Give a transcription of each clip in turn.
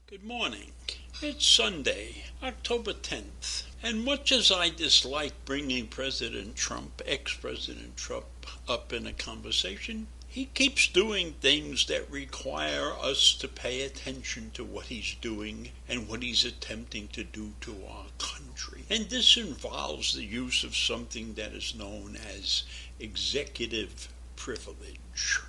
Good morning. It's Sunday, October 10th, and much as I dislike bringing ex-President Trump, up in a conversation, he keeps doing things that require us to pay attention to what he's doing and what he's attempting to do to our country. And this involves the use of something that is known as executive privilege.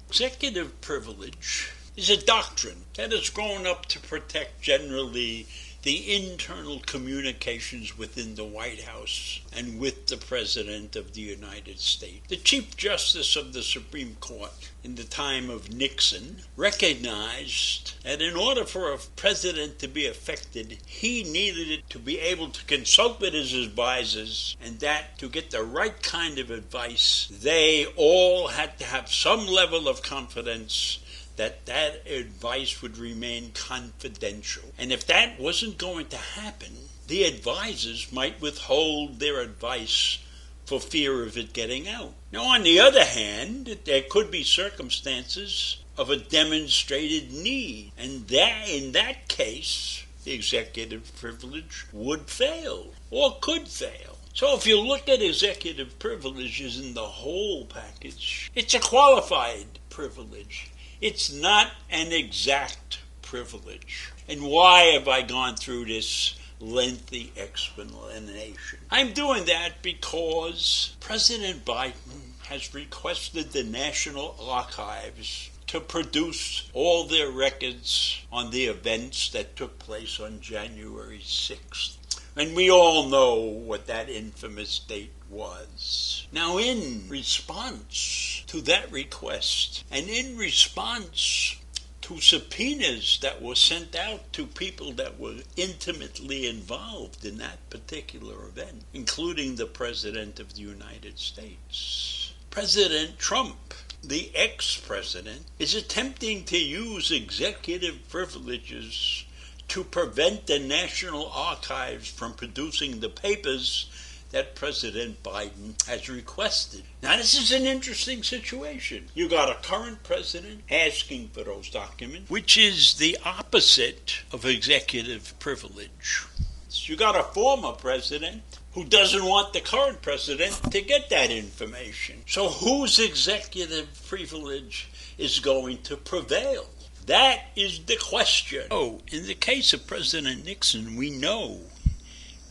Executive privilege is a doctrine that has grown up to protect generally the internal communications within the White House and with the President of the United States. The Chief Justice of the Supreme Court in the time of Nixon recognized that in order for a president to be affected, he needed to be able to consult with his advisors, and that to get the right kind of advice, they all had to have some level of confidence that advice would remain confidential. And if that wasn't going to happen, the advisors might withhold their advice for fear of it getting out. Now, on the other hand, there could be circumstances of a demonstrated need, and that in that case, the executive privilege would fail or could fail. So if you look at executive privileges in the whole package, it's a qualified privilege. It's not an exact privilege. And why have I gone through this lengthy explanation? I'm doing that because President Biden has requested the National Archives to produce all their records on the events that took place on January 6th. And we all know what that infamous date was. Now, in response to that request, and in response to subpoenas that were sent out to people that were intimately involved in that particular event, including the President of the United States, President Trump, the ex-president, is attempting to use executive privileges to prevent the National Archives from producing the papers that President Biden has requested. Now, this is an interesting situation. You got a current president asking for those documents, which is the opposite of executive privilege. You got a former president who doesn't want the current president to get that information. So whose executive privilege is going to prevail? That is the question. Oh, in the case of President Nixon, we know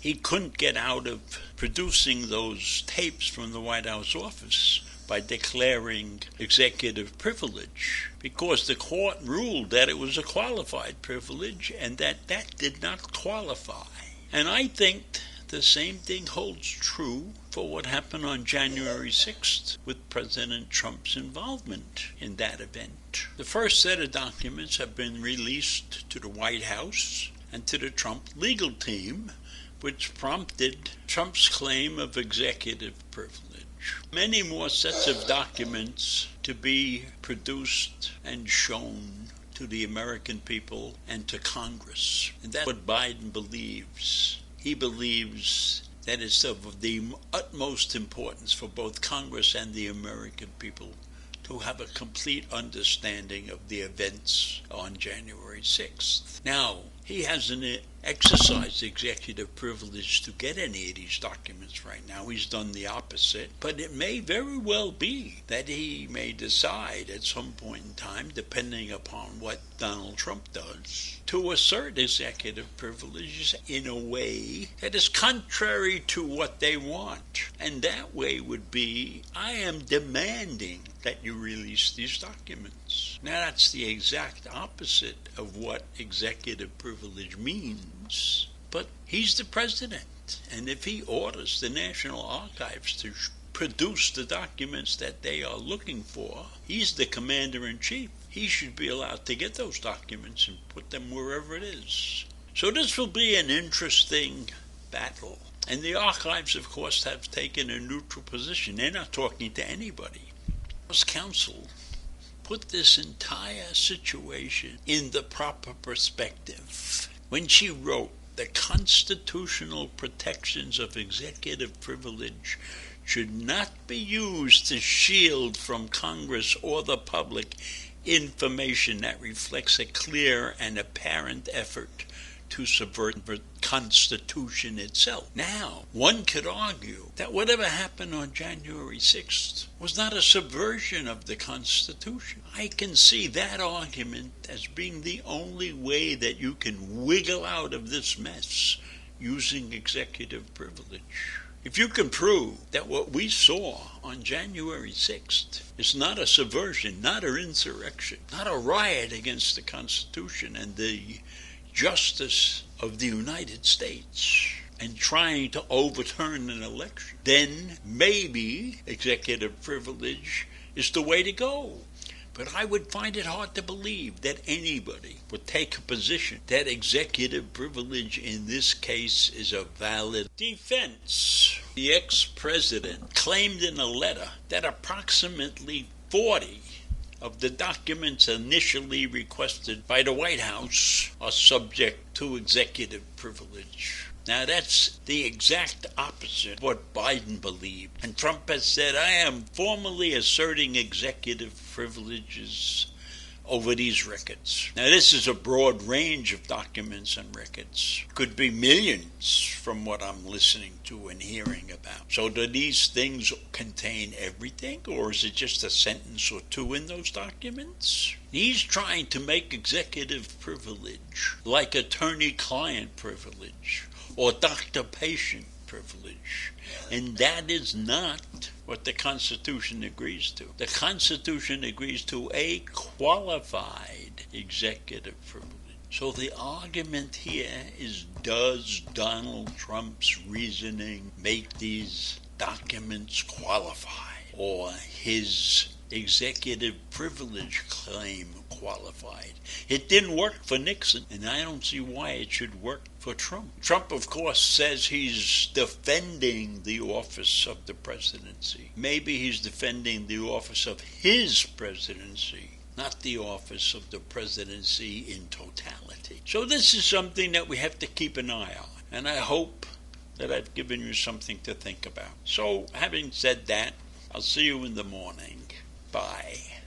he couldn't get out of producing those tapes from the White House office by declaring executive privilege, because the court ruled that it was a qualified privilege and that did not qualify. And I think the same thing holds true for what happened on January 6th with President Trump's involvement in that event. The first set of documents have been released to the White House and to the Trump legal team, which prompted Trump's claim of executive privilege. Many more sets of documents to be produced and shown to the American people and to Congress. And that's what Biden believes. He believes that it's of the utmost importance for both Congress and the American people to have a complete understanding of the events on January 6th. Now, he hasn't exercised executive privilege to get any of these documents right now. He's done the opposite. But it may very well be that he may decide at some point in time, depending upon what Donald Trump does, to assert executive privileges in a way that is contrary to what they want. And that way would be, I am demanding that you release these documents. Now, that's the exact opposite of what executive privilege means. But he's the president, and if he orders the National Archives to produce the documents that they are looking for, he's the commander-in-chief. he should be allowed to get those documents and put them wherever it is. So this will be an interesting battle. And the archives, of course, have taken a neutral position. They're not talking to anybody. House counsel put this entire situation in the proper perspective when she wrote, "The constitutional protections of executive privilege should not be used to shield from Congress or the public information that reflects a clear and apparent effort to subvert the Constitution itself." Now, one could argue that whatever happened on January 6th was not a subversion of the Constitution. I can see that argument as being the only way that you can wiggle out of this mess using executive privilege. If you can prove that what we saw on January 6th is not a subversion, not an insurrection, not a riot against the Constitution and the justice of the United States, and trying to overturn an election, then maybe executive privilege is the way to go. But I would find it hard to believe that anybody would take a position that executive privilege in this case is a valid defense. The ex-president claimed in a letter that approximately 40 of the documents initially requested by the White House are subject to executive privilege. Now that's the exact opposite of what Biden believed. And Trump has said, "I am formally asserting executive privileges over these records." Now this is a broad range of documents and records. Could be millions from what I'm listening to and hearing about. So do these things contain everything, or is it just a sentence or two in those documents? He's trying to make executive privilege like attorney-client privilege or doctor-patient privilege. And that is not what the Constitution agrees to. The Constitution agrees to a qualified executive privilege. So the argument here is, does Donald Trump's reasoning make these documents qualify, or his executive privilege claim qualified? It didn't work for Nixon, and I don't see why it should work for Trump. Trump, of course, says he's defending the office of the presidency. Maybe he's defending the office of his presidency, not the office of the presidency in totality. So this is something that we have to keep an eye on, and I hope that I've given you something to think about. So having said that, I'll see you in the morning. Bye.